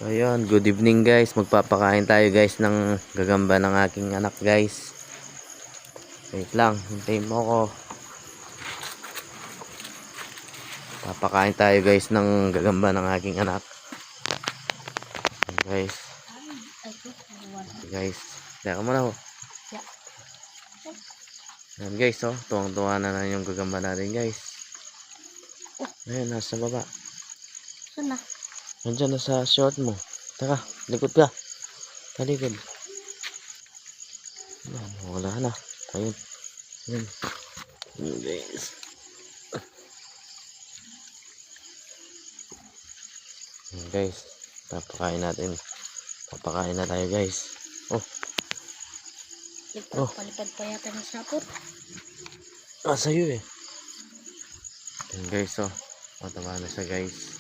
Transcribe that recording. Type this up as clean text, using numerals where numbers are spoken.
Ayun, good evening guys. Magpapakain tayo guys ng gagamba ng aking anak guys. Wait lang, hintayin mo ako. Papakain tayo guys ng gagamba ng aking anak. Guys. Guys, teka muna ho. Ayan guys, oh, tuwang-tuwa na yung gagamba natin guys. Ayan, nasa baba. Saan na? Nandiyan na sa short mo. Teka, likod ka. Talikod. Wala na. Ayun. Ayun. Ayun guys. Ayun guys. Papakain natin. Papakain na tayo guys. Oh. Palipad pa yata ng sapot. Ah, sa'yo eh. Ayun guys, oh. Mataba na siya guys.